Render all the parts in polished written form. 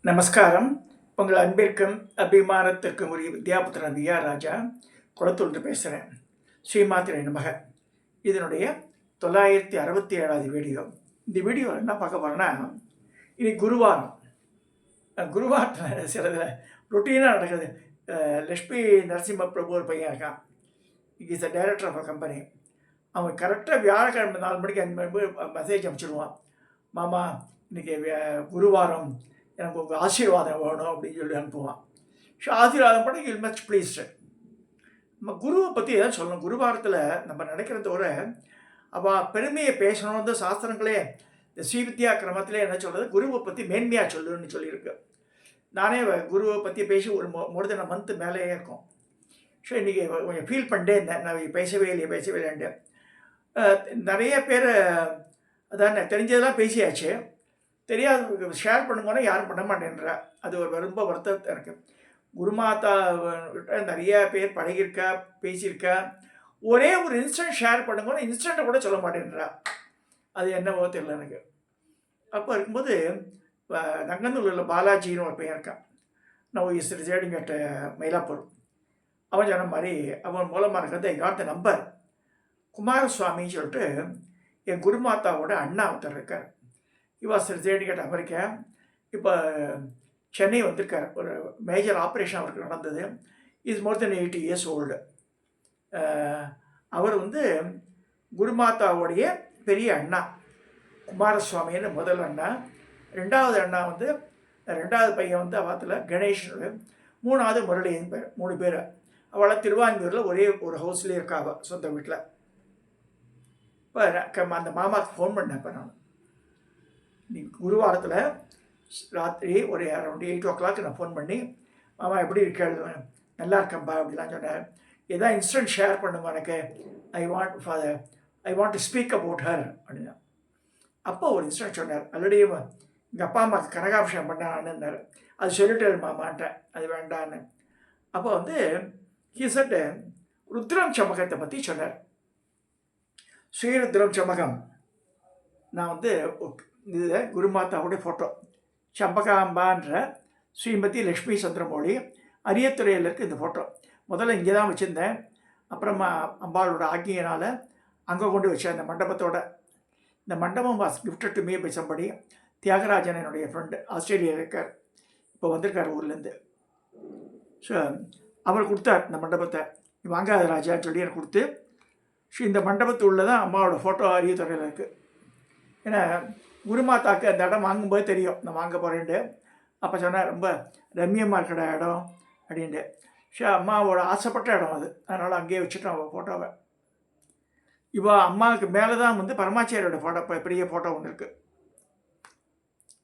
நமஸ்காரம். உங்கள் அன்பிற்கும் அபிமானத்திற்கும் உரிய வித்யாபுத்திரன் வியா ராஜா குளத்தூர்ந்து பேசுகிறேன். ஸ்ரீமாத்திரை நமக. இதனுடைய 967வது வீடியோ. இந்த வீடியோ என்ன பார்க்க போகிறேன்னா, இன்னைக்கு குருவாரம். குருவாரத்தில் சிலதில் ரொட்டீனாக நடக்குது. லக்ஷ்மி நரசிம்ம பிரபு ஒரு பையன் இருக்கான். Is the director of a company. அவன் கரெக்டாக வியாழக்கிழமை 4 மணிக்கு மெசேஜ் அனுப்பிச்சிடுவான். மாமா, இன்றைக்கி குருவாரம், எனக்கு உங்கள் ஆசீர்வாதம் வேணும் அப்படின்னு சொல்லி அனுப்புவான். ஸோ ஆசீர்வாதம் பண்ணி இல் மச் ப்ளீஸ்டு. நம்ம குருவை பற்றி எதாவது சொல்லணும். குருவாரத்தில் நம்ம நினைக்கிறதோட அவள் பெருமையை பேசணும்னு சாஸ்திரங்களே இந்த ஸ்ரீவித்யா கிரமத்திலே என்ன சொல்கிறது, குருவை பற்றி மேன்மையாக சொல்லுன்னு சொல்லியிருக்கு. நானே குருவை பற்றி பேசி ஒரு மோர் தென் மந்த்து மேலேயே இருக்கும். ஸோ இன்றைக்கி கொஞ்சம் ஃபீல் பண்ணிட்டே இருந்தேன். நான் பேசவே இல்லையாண்டு. நிறைய பேர் அதான் தெரிஞ்சதெல்லாம் பேசியாச்சு, தெரியாத ஷேர் பண்ணுங்கன்னா யாரும் பண்ண மாட்டேன்றா. அது ஒரு ரொம்ப வருத்தத்தை இருக்குது. குருமாதா நிறைய பேர் பழகியிருக்கா, பேசியிருக்கா. ஒரே ஒரு இன்ஸ்டன்ட் ஷேர் பண்ணுங்கன்னா இன்ஸ்டண்ட்டை கூட சொல்ல மாட்டேன்றா. அது என்னவோ தெரியல எனக்கு. அப்போ இருக்கும்போது நங்கநல்லூரில் பாலாஜின்னு ஒரு பையன் இருக்கான். நான் இஸ் ரிசைடிங் அட் மயிலாப்பூர். அவன் சொன்ன மாதிரி அவன் மூலமாக இருக்கிறது எங்காத்த நம்பர் குமாரசுவாமின்னு சொல்லிட்டு என் குருமாதாவோட அண்ணா ஒருத்தர் இருக்கார். Was residing at America. இப்போ சென்னை வந்திருக்கார். ஒரு மேஜர் ஆப்ரேஷன் அவருக்கு நடந்தது. Is more than 80 years old. அவர் குருமாதாவுடைய பெரிய அண்ணா குமாரசுவாமின்னு முதல் அண்ணா. ரெண்டாவது அண்ணா ரெண்டாவது பையன் அவாத்தில் கணேஷ், மூணாவது முரளியின் பேர். 3 பேர். அவளை திருவான்மூரில் ஒரே ஒரு ஹவுஸ்லேயே இருக்கா சொந்த வீட்டில். இப்போ அந்த மாமாவுக்கு ஃபோன் பண்ணேன். இப்போ நான் குருவாரத்தில் ராத்திரி ஒரு அரௌண்ட் 8 o'clock நான் ஃபோன் பண்ணி, மாமா எப்படி இருக்கேன், நல்லா இருக்கேன்ப்பா அப்படிலாம் சொன்னேன். எதாவது இன்ஸ்டன்ட் ஷேர் பண்ணுங்க எனக்கு. I want to speak about her அப்படின்னா. அப்போ ஒரு இன்ஸ்டன்ட் சொன்னார். ஆல்ரெடி எங்கள் அப்பா அம்மாவுக்கு கனகாபிஷேகம் பண்ணான்னார். அது சொல்லிட்டு மாமான்ட்டேன், அது வேண்டான்னு. அப்போ ஹி செட் ருத்ரம் சமகத்தை பற்றி சொன்னார். ஸ்ரீருத்ரம் சமகம். நான் இது குருமாதாவுடைய ஃபோட்டோ. சம்பகாம்பான்ற ஸ்ரீமதி லக்ஷ்மி சந்திரமௌழி அரியத்துறையில் இருக்குது இந்த ஃபோட்டோ. முதல்ல இங்கே தான் வச்சுருந்தேன். அப்புறமா அம்பாளோட ஆக்கியனால் அங்கே கொண்டு வச்சேன் அந்த மண்டபத்தோட. இந்த மண்டபம் was gifted to me by somebody. Thyagarajan என்னுடைய ஃப்ரெண்டு, ஆஸ்திரேலியாவில் இருக்கார். இப்போ வந்திருக்கார் ஊர்லேருந்து. ஸோ அவர் கொடுத்தார் இந்த மண்டபத்தை. வாங்காத ராஜான்னு சொல்லி எனக்கு கொடுத்து, ஸோ இந்த மண்டபத்து உள்ள தான் அம்மாவோட ஃபோட்டோ அரியத்துறையில் இருக்குது. ஏன்னா குருமாதாக்கு அந்த இடம் வாங்கும்போது தெரியும் நான் வாங்க போகிறேன்ட்டு. அப்போ சொன்னேன், ரொம்ப ரம்யமாக இருக்கிற இடம் அப்படின்ட்டு. ஸோ அம்மாவோட ஆசைப்பட்ட இடம் அது. அதனால் அங்கேயே வச்சுட்டோம் அவள் ஃபோட்டோவை. இப்போ அம்மாவுக்கு மேலே தான் பரமாச்சாரியோட ஃபோட்டோ, பெரிய ஃபோட்டோ ஒன்று இருக்குது.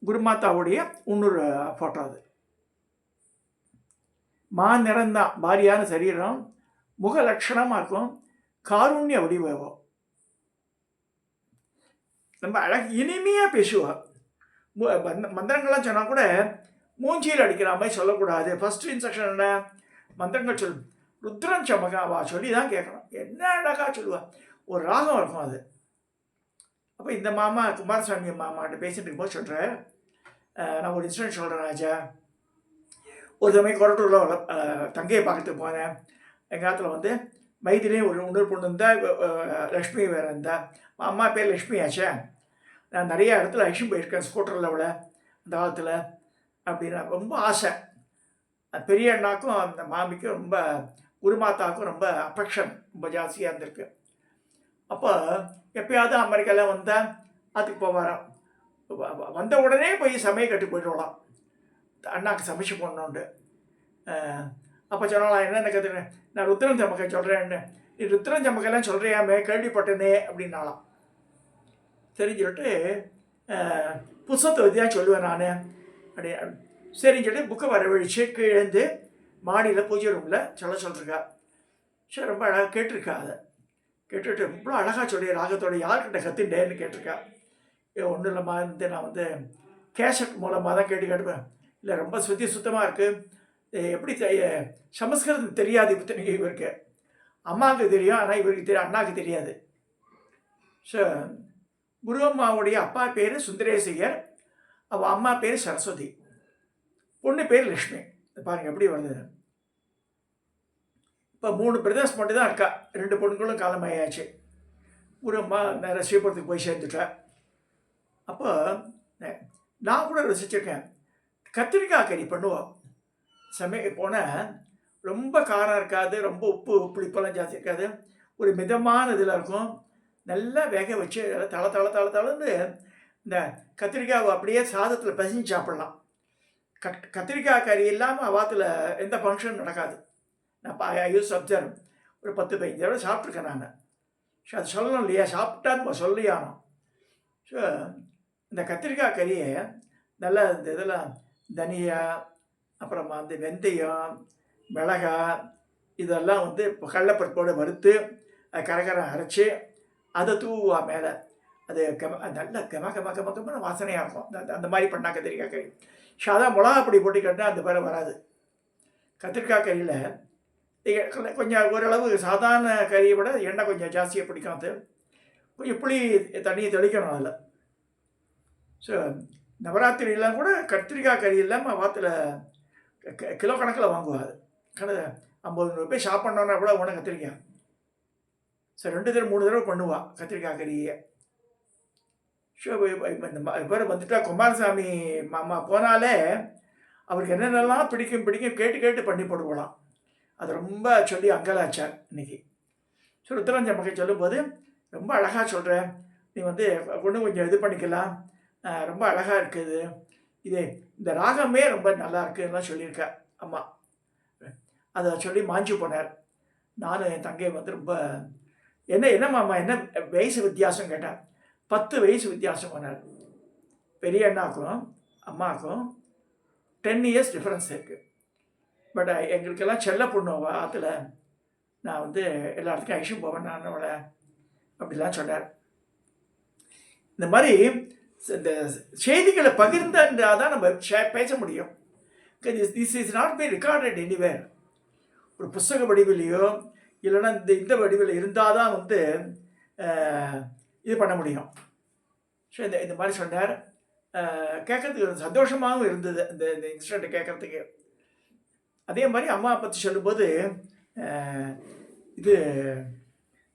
குருமாதாவுடைய இன்னொரு ஃபோட்டோ அது. நிறந்தான், பாரியான சரீரம், முக லட்சணமாக இருக்கும், காருண்ய வடிவம். நம்ம அழகு இனிமையாக பேசுவாள். மந்திரங்கள்லாம் சொன்னால் கூட மூஞ்சியில் அடிக்கிற மாதிரி சொல்லக்கூடாது. ஃபஸ்ட்டு இன்ஸ்ட்ரக்ஷன் என்ன, மந்திரங்கள் சொல் ருத்ரம் சமகாவா சொல்லி தான் கேட்கணும். என்ன அழகாக சொல்லுவாள். ஒரு ராகம் இருக்கும் அது. அப்போ இந்த மாமா குமாரசுவாமி மாமாட்ட பேசிட்டு இருக்கும்போது சொல்கிறேன், நான் ஒரு இன்சிடென்ட் சொல்கிறேன் ராஜா. ஒரு சமயம் கொரட்டூரில் தங்கையை பார்க்கறதுக்கு போனேன். எங்கள் காலத்தில் மைதிலையும் ஒரு இன்னொரு பொண்ணு இருந்தால், லக்ஷ்மி வேறு இருந்தால். அம்மா பேர் லக்ஷ்மி ஆச்சே. நான் நிறைய இடத்துல லக்ஷ்மி போயிருக்கேன் ஸ்கூட்டரில் அவளை அந்த காலத்தில். அப்படின்னு ரொம்ப ஆசை. பெரிய அண்ணாக்கும் அந்த மாமிக்கும் ரொம்ப, குருமாதாவுக்கும் ரொம்ப அஃபெக்ஷன் ரொம்ப ஜாஸ்தியாக இருந்திருக்கு. அப்போ எப்போயாவது அமெரிக்காவில் வந்தால் அதுக்கு போவாராம். வந்த உடனே போய் சமையல் கட்டு போய்டுவாளாம், அண்ணாவுக்கு சமைச்சு போடணுன்ட்டு. அப்போ சொன்னாலாம், என்னென்ன கற்றுக்கிறேன், நான் ருத்ரம் சமக்கை சொல்கிறேன்னு. நீ ருத்ரம் சமக்கைலாம் சொல்கிறியாமே, கேள்விப்பட்டனே அப்படின்னாலாம். சரின்னு சொல்லிட்டு புஸ்தகத்தை வத்தியாக சொல்லுவேன் நான் அப்படி. சரின்னு சொல்லிட்டு புக்கை வரவழிச்சு கீழேந்து மாடியில் பூஜை ரூமில் சொல்லிருக்கா. சரி, ரொம்ப அழகாக கேட்டிருக்கா. அதை கேட்டுட்டு இவ்வளோ அழகாக சொல்லி ராகத்தோட யார்கிட்ட கற்றுட்டேன்னு கேட்டிருக்கா. ஒன்றும் இல்லைம்மா, நான் கேசட் மூலமாக தான் கேட்டுப்பேன். இல்லை, ரொம்ப சுத்தமாக இருக்குது. எப்படி சமஸ்கிருதம் தெரியாது இப்போ இவருக்கு. அம்மாவுக்கு தெரியும், ஆனால் இவருக்கு தெரியும், அண்ணாவுக்கு தெரியாது. ஸோ குரு அம்மாவுடைய அப்பா பேர் சுந்தரேசையர், அவள் அம்மா பேர் சரஸ்வதி. பொண்ணு பேர் லக்ஷ்மி. பாருங்கள் எப்படி வருது. இப்போ 3 பிரதர்ஸ் மட்டும் தான் இருக்கா. 2 பொண்ணுங்களும் காலமாயாச்சு. ஒரு அம்மா நேராக ஸ்ரீபுரத்துக்கு போய் சேர்ந்துட்டா. அப்போ நான் கூட ரசிச்சிருக்கேன். கத்திரிக்காய் கறி பண்ணுவோம். போனால் ரொம்ப காரம் இருக்காது, ரொம்ப உப்பு புளிப்பெல்லாம் ஜாஸ்தி இருக்காது, ஒரு மிதமான இதில் இருக்கும். நல்லா வேக வச்சு தளந்து இந்த கத்திரிக்காய் அப்படியே சாதத்தில் பிசைஞ்சு சாப்பிட்லாம். கத்திரிக்காய் கறி இல்லாமல் அவாத்தில் எந்த ஃபங்க்ஷனும் நடக்காது. நான் ஐ யூஸ் அப்சர்வ் ஒரு 10-15 தடவை சாப்பிட்ருக்கேன் நான். ஸோ அது சொல்லணும் இல்லையா, சாப்பிட்டா நம்ம சொல்லியானோம். ஸோ இந்த கத்திரிக்காய் கறியை நல்லா இந்த இதெல்லாம் தனியா, அப்புறமா அந்த வெந்தயம், மிளகாய் இதெல்லாம் வந்து இப்போ கடலைப்பருப்போடு வறுத்து அது கரகரம் அரைச்சி அதை தூவா மேலே. அது நல்ல கம வாசனையாக இருக்கும். அந்த மாதிரி பண்ணால் கத்திரிக்காய் கறி. ஸோ அதான் மிளகா பொடி போட்டு கட்டினா அந்த பேரை வராது. கத்திரிக்காய் கறியில் கொஞ்சம் ஓரளவு சாதாரண கறியை விட எண்ணெய் கொஞ்சம் ஜாஸ்தியாக பிடிக்கும். அது கொஞ்சம் புளி தண்ணியை தெளிக்கணும் அதில். ஸோ நவராத்திரியெலாம் கூட கத்திரிக்காய் கறி இல்லாமல் வாத்தில் கிலோ கணக்கில் வாங்குவாது. 50 ரூபாய் சாப்பிட்ணுன்னா கூட ஒன்று கத்திரிக்காய். ஸோ 2 தடவை 3 தடவை பண்ணுவாள் கத்திரிக்காய் கறியை. ஸோ இந்த பேர் வந்துட்டா குமாரசாமி மாமா போனாலே அவருக்கு என்னென்னலாம் பிடிக்கும் கேட்டு பண்ணி போடுவாளாம். அது ரொம்ப சொல்லி அங்கலாச்சார் இன்னைக்கு. ஸோ ருத்ரஞ்சன் மகை சொல்லும்போது ரொம்ப அழகாக சொல்கிறேன், நீ வந்து ஒன்று கொஞ்சம் இது பண்ணிக்கலாம், ரொம்ப அழகாக இருக்குது, இந்த ராகமே ரொம்ப நல்லா இருக்குதுலாம் சொல்லியிருக்கா அம்மா. அதை சொல்லி மாஞ்சி போனார். நானும் என் தங்கை வந்து ரொம்ப என்ன மாமா என்ன வயசு வித்தியாசம் கேட்டேன். 10 வயசு வித்தியாசம் போனார். பெரிய அண்ணாக்கும் அம்மாவுக்கும் 10 இயர்ஸ் டிஃப்ரென்ஸ் இருக்குது. பட் எங்களுக்கெல்லாம் செல்ல பொண்ணுவா ஆற்றுல. நான் வந்து எல்லா இடத்துக்கும் ஐஷம் போவேன் நான் அவளை அப்படிலாம் சொன்னார். இந்த மாதிரி இந்த செய்திகளை பகிர்ந்தால் தான் நம்ம பேச முடியும். This is not by recorded anywhere. ஒரு புஸ்தக வடிவிலையோ இல்லைன்னா இந்த வடிவில் இருந்தால் தான் வந்து இது பண்ண முடியும். ஸோ இந்த மாதிரி சொன்னார். கேட்குறதுக்கு சந்தோஷமாகவும் இருந்தது இந்த இன்சிடெண்ட்டை கேட்குறதுக்கு. அதே மாதிரி அம்மா பற்றி சொல்லும்போது இது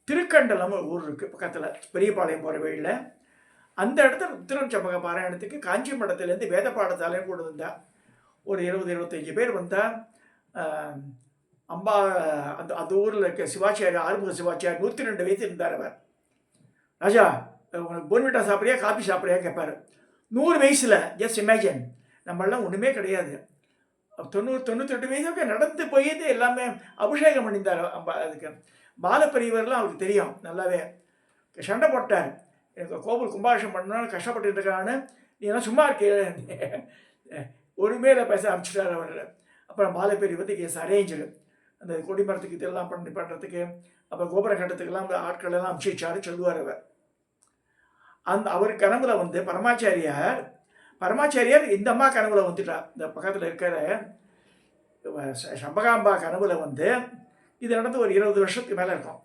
திருக்கண்டலம் ஊர் இருக்குது பக்கத்தில், பெரியபாளையம் போகிற வழியில். அந்த இடத்துல ருத்ரஞ்சமக பாராயணத்துக்கு காஞ்சி மடத்துலேருந்து வேத பாடத்தாலையும் கூட வந்தால் ஒரு 20-25 பேர் வந்தால். அம்பா அந்த ஊரில் இருக்க சிவாச்சாரி, ஆறுமுக சிவாச்சாரி 102 வயசு இருந்தார். அவர் ராஜா உனக்கு போன்விட்டா சாப்பிட்றியா காபி சாப்பிட்றியா கேட்பார். 100 வயசில். Just imagine. நம்மளாம் ஒன்றுமே கிடையாது. 98 வயசுக்கு நடந்து போயிட்டு எல்லாமே அபிஷேகம் பண்ணியிருந்தார். அதுக்கு பாலப்பெரியவர்லாம் அவருக்கு தெரியும் நல்லாவே. சண்டை போட்டார், எனக்கு கோவில் கும்பாபிஷேகம் பண்ணணும்னு கஷ்டப்பட்டு இருக்கான்னு, நீ எல்லாம் சும்மா இருக்கே ஒரு மேலே பேச ஆரம்பிச்சிட்டார் அவர். அப்புறம் பாலப்பெரிய வந்து கேஸ் அரேஞ்சு அந்த கொடிமரத்துக்கு இதெல்லாம் பண்ணுறதுக்கு, அப்புறம் கோபுர கட்டத்துக்கெல்லாம் அந்த ஆட்கள் எல்லாம் அமிச்சிச்சாரு சொல்லுவார் அவர். அவர் கனவுல வந்து பரமாச்சாரியார் இந்த அம்மா கனவுல வந்துட்டார். இந்த பக்கத்தில் இருக்கிற சம்பகாம்பா கனவுல வந்து இது நடந்து ஒரு 20 வருஷத்துக்கு மேலே இருக்கும்.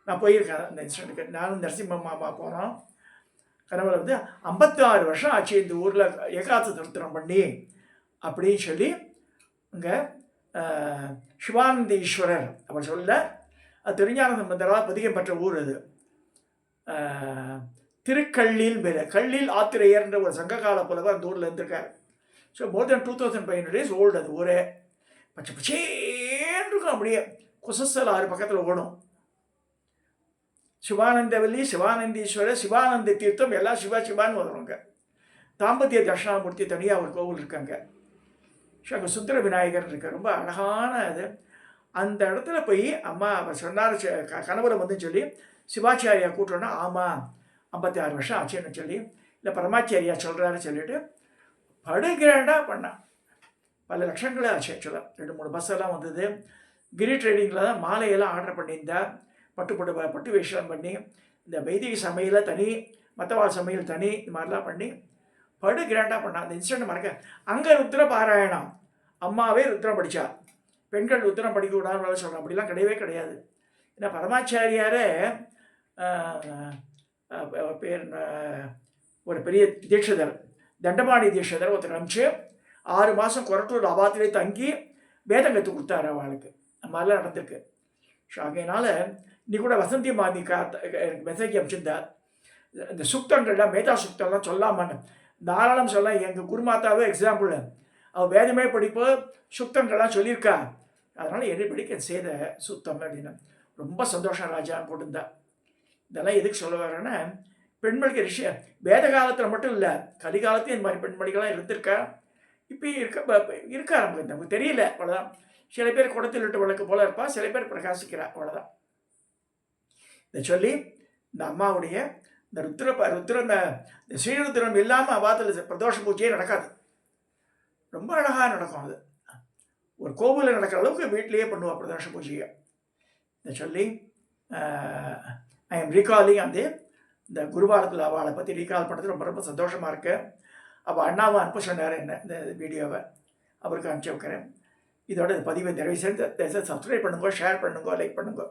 நான் போயிருக்கேன் அந்த இன்சிடென்ட்டுக்கு. நானும் நரசிம்ம மாமா போனோம். கனவுல வந்து 56 வருஷம் ஆச்சு இந்த ஊரில் ஏகாத திருத்தனம் பண்ணி அப்படின்னு சொல்லி இங்கே சிவானந்தீஸ்வரர் அவர் சொல்ல, அது திருஞான சம்பந்தரால் பதிகம் பெற்ற ஊர். அது திருக்கள்ளில் மேலே கள்ளில் ஆத்திரையர்ன்ற ஒரு சங்ககால புலவர் அந்த ஊரில் இருந்திருக்கார். ஸோ மோர் தென் 2500 years ஓல்டு அது ஊரே. பச்சை பச்சேன்னு இருக்கும், அப்படியே குசஸ்தல் 6 பக்கத்தில் ஓடும். சிவானந்தவல்லி, சிவானந்தீஸ்வரர், சிவானந்த தீர்த்தம் எல்லாம் சிவான்னு வருவாங்க. தாம்பத்திய தட்சிணாமூர்த்தி தனியாக ஒரு கோவில் இருக்காங்க. ஸோ அங்கே சுந்தர விநாயகர் இருக்கார், ரொம்ப அழகான அது. அந்த இடத்துல போய் அம்மா அவர் சொன்னார் கனவுல வந்து சொல்லி சிவாச்சாரியா கூட்டணும்னா, ஆமாம் 56 வருஷம் ஆச்சுன்னு சொல்லி, இல்லை பரமாச்சாரியா சொல்கிறாரு சொல்லிட்டு படுகிராண்டாக பண்ணான். பல லட்சங்களே ஆச்சு. ஆக்சுவலாக 2-3 பஸ்ஸெல்லாம் வந்தது. கிரி ட்ரேடிங்கில் தான் மாலையெல்லாம் ஆர்டர் பண்ணியிருந்தா. பட்டு வேஷம் பண்ணி, இந்த வைதிக சமையலை தனி, மற்றவாள் சமையல் தனி, இந்த மாதிரிலாம் பண்ணி படு கிராண்டாக பண்ணான். அந்த இன்சிடென்ட் மறக்க. அங்கே ருத்ர பாராயணம், அம்மாவே ருத்ரம் படித்தா. பெண்கள் ருத்ரம் படிக்கக்கூடாதுன்னு வேலை சொல்கிறேன். அப்படிலாம் கிடையவே கிடையாது. ஏன்னா பரமாச்சாரியாரே பேர் ஒரு பெரிய தீட்சிதர், தண்டபாணி தீட்சிதர் ஒருத்தர் அனுப்பிச்சு 6 மாதம் கொரட்டூர் அபாத்திலே தங்கி வேதம் கற்றுக் கொடுத்தாரு அவளுக்கு. அந்த மாதிரிலாம் நடந்திருக்கு. ஸோ ஆகையினால இன்னைக்கு கூட வசந்தி மாமி எனக்கு மெசேஜ் அனுப்பிச்சிருந்தா, இந்த சுக்தங்கள்லாம் மேதா சுக்தம்லாம் சொல்லாமான்னு. தாராளம் சொல்ல. எங்கள் குருமாதாவே எக்ஸாம்பிள். அவள் வேதமே படிப்பு சுத்தங்கள்லாம் சொல்லியிருக்கா. அதனால் எரிபடி கேன் சே த சுத்தம் அப்படின்னு. ரொம்ப சந்தோஷம் ராஜான்னு போட்டிருந்தா. இதெல்லாம் எதுக்கு சொல்ல வரேன்னா, பெண்மணிக்கு விஷயம் வேத காலத்தில் மட்டும் இல்லை, கலிகாலத்தையும் இந்த மாதிரி பெண்மணிகள்லாம் இருந்திருக்கா. இப்பயும் இருக்கா. நமக்கு தெரியல, அவ்வளோதான். சில பேர் குடத்தில் விட்டு விளக்கு போல இருப்பா, சில பேர் பிரகாசிக்கிறா, அவ்வளோதான். இதை சொல்லி இந்த அம்மாவுடைய இந்த ருத்ரம் இந்த ஸ்ரீருத்ரம் இல்லாமல் அவாத்தில் பிரதோஷ பூஜையே நடக்காது. ரொம்ப அழகாக நடக்கும். அது ஒரு கோவிலில் நடக்கிற அளவுக்கு வீட்டிலேயே பண்ணுவா பிரதோஷ பூஜையை. இதை சொல்லி ஐ எம் ரீகாலிங் அந்த இந்த குருவாரத்தில் அவளை பற்றி ரீகால் பண்ணுறது ரொம்ப ரொம்ப சந்தோஷமாக இருக்கு. அப்போ அண்ணாவை அனுப்ப சொன்னார் என்ன இந்த வீடியோவை, அவருக்கு அனுப்பிச்சி வைக்கிறேன். இதோட இந்த பதிவை நிறைவு செய்து சப்ஸ்கிரைப் பண்ணுங்க, ஷேர் பண்ணுங்க, லைக் பண்ணுங்க.